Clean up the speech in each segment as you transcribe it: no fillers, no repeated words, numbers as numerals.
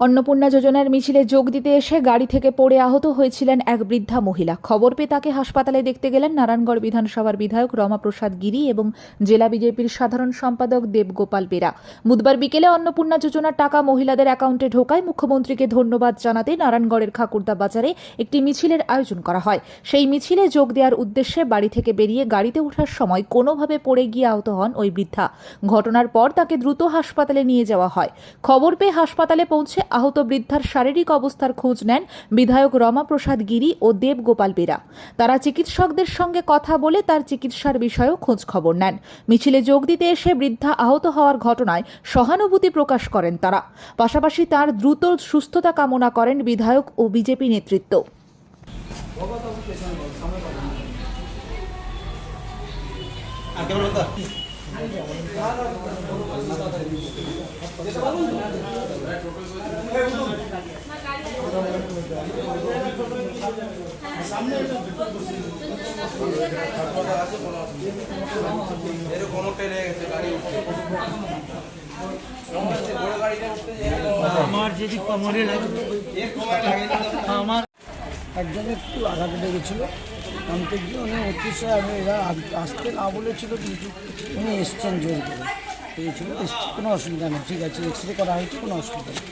অন্নপূর্ণা যোজনার মিছিলে যোগ দিতে এসে গাড়ি থেকে পড়ে আহত হয়েছিলেন এক বৃদ্ধা মহিলা। খবর পেয়ে তাকে হাসপাতালে দেখতে গেলেন নারায়ণগড় বিধানসভার বিধায়ক রমাপ্রসাদ গিরি এবং জেলা বিজেপির সাধারণ সম্পাদক দেবগোপাল বেরা। বুধবার বিকেলে অন্নপূর্ণা যোজনার টাকা মহিলাদের অ্যাকাউন্টে ঢোকায় মুখ্যমন্ত্রীকে ধন্যবাদ জানাতে নারায়ণগড়ের খাকুরদা বাজারে একটি মিছিলের আয়োজন করা হয়। সেই মিছিলে যোগ দেওয়ার উদ্দেশ্যে বাড়ি থেকে বেরিয়ে গাড়িতে ওঠার সময় কোনোভাবে পড়ে গিয়ে আহত হন ওই বৃদ্ধা। ঘটনার পর তাকে দ্রুত হাসপাতালে নিয়ে যাওয়া হয়। খবর পেয়ে হাসপাতালে পৌঁছে আহত বৃদ্ধার শারীরিক অবস্থার খোঁজ নেন বিধায়ক রমাপ্রসাদ গিরি ও দেবগোপাল বেরা। তারা চিকিৎসকদের সঙ্গে কথা বলে তার চিকিৎসার বিষয়েও খোঁজ খবর নেন। মিছিলে যোগ দিতে এসে বৃদ্ধা আহত হওয়ার ঘটনায় সহানুভূতি প্রকাশ করেন তারা। পাশাপাশি তার দ্রুত সুস্থতা কামনা করেন বিধায়ক ও বিজেপি নেতৃত্ব। আমার যদি কোমরে লাগে আমার একজনের একটু আঘাত লেগেছিল, আনতে গিয়ে উনি অতিশে আমি এরা আসতে না বলেছিল, কিন্তু উনি এসছেন জোর করে পেয়েছিল, কোনো অসুবিধা নেই, ঠিক আছে, এক্সরে করা হয়েছে, কোনো অসুবিধা নেই।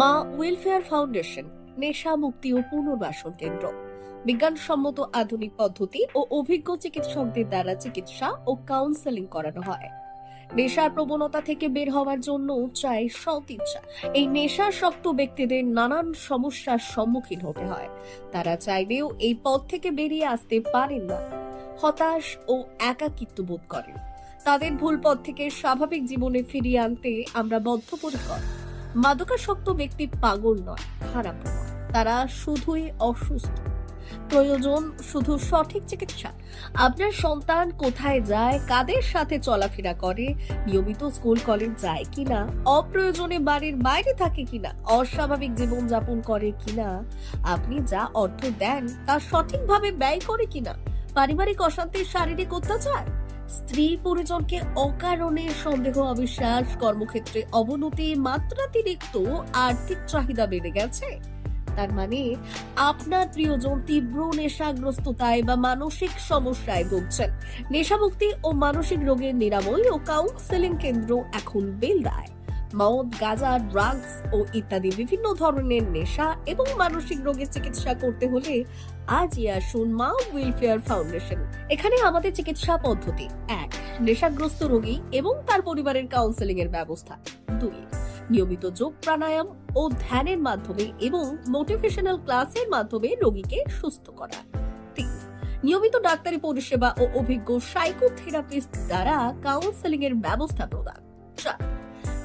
মা ওয়েলফেয়ার ফাউন্ডেশন নেশা মুক্তি ও পুনর্বাসন কেন্দ্র বিজ্ঞানসম্মত আধুনিক পদ্ধতি ও অভিজ্ঞ চিকিৎসকদের দ্বারা চিকিৎসা ও কাউন্সেলিং করানো হয়। নেশার প্রবণতা থেকে বের হওয়ার জন্য চাই সৎ ইচ্ছা। এই নেশাসক্ত ব্যক্তিদের নানান সমস্যার সম্মুখীন হতে হয়। তারা চাইলেও এই পথ থেকে বেরিয়ে আসতে পারেন না, হতাশ ও একাকিত্ব বোধ করেন। তাদের ভুল পথ থেকে স্বাভাবিক জীবনে ফিরিয়ে আনতে আমরা বদ্ধপরিকর। মাদকাসক্ত ব্যক্তি পাগল নয়, খারাপ নয়, তারা শুধুই অসুস্থ। প্রয়োজন শুধু সঠিক চিকিৎসা। আপনার সন্তান কোথায় যায়, কাদের সাথে চলাফেরা করে, নিয়মিত স্কুল কলেজ যায় কিনা, অপ্রয়োজনে বাড়ির বাইরে থাকে কিনা, অস্বাভাবিক জীবন যাপন করে কিনা, আপনি যা অর্থ দেন তা সঠিকভাবে ব্যয় করে কিনা, পারিবারিক অশান্তি, শারীরিক অত্যাচার, স্ত্রী পরিজনকে অকারণে সন্দেহ, অবিশ্বাস, কর্মক্ষেত্রে অবনতি, মাত্রাতিরিক্ত আর্থিক চাহিদা বেড়ে গেছে, তার মানে আপনার প্রিয়জন তীব্র নেশাগ্রস্ততায় বা মানসিক সমস্যায় ভুগছেন। নেশামুক্তি ও মানসিক রোগের নিরাময় ও কাউন্সেলিং কেন্দ্র এখন বেলদায়। মদ, গাঁজা, ড্রাগস ও ইত্যাদি বিভিন্ন ধরনের নেশা এবং মানসিক রোগের চিকিৎসা করতে হলে আজই আসুন মা ওয়েলফেয়ার ফাউন্ডেশন। এখানে আমাদের চিকিৎসা পদ্ধতি: 1. নেশাগ্রস্ত রোগী এবং তার পরিবারের কাউন্সেলিং এর ব্যবস্থা। 2. নিয়মিত যোগ, প্রাণায়াম ও ধ্যানের মাধ্যমে এবং মোটিভেশনাল ক্লাসের মাধ্যমে রোগীকে সুস্থ করা। 3. নিয়মিত ডাক্তারি পরিষেবা ও অভিজ্ঞ সাইকোথেরাপিস্ট দ্বারা কাউন্সেলিং এর ব্যবস্থা প্রদান। 4.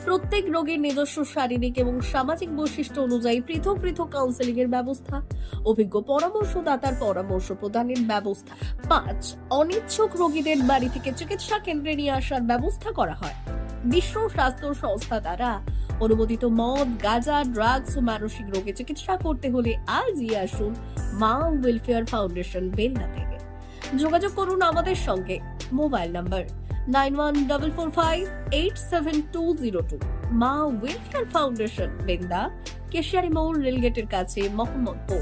প্রত্যেক রোগীর নিজস্ব শারীরিক এবং সামাজিক বৈশিষ্ট্য অনুযায়ী পৃথক পৃথক কাউন্সেলিং এর ব্যবস্থা, অভিজ্ঞ পরামর্শদাতার পরামর্শ প্রদানের ব্যবস্থা। 5. অনিচ্ছুক রোগীদের বাড়ি থেকে চিকিৎসা কেন্দ্রে নিয়ে আসার ব্যবস্থা করা হয়। বিশ্ব স্বাস্থ্য সংস্থা দ্বারা অনুমোদিত মদ, গাঁজা, ড্রাগস ও মানসিক রোগে চিকিৎসা করতে হলে আজই আসুন মা ওয়েলফেয়ার ফাউন্ডেশন বেলদা থেকে। যোগাযোগ করুন আমাদের সঙ্গে। Mobile number 9144587202। মা ওয়েলফেয়ার ফাউন্ডেশন বেলদা, কেশিয়ারি মোড়, রেলগেটের কাছে, মোহাম্মদপুর।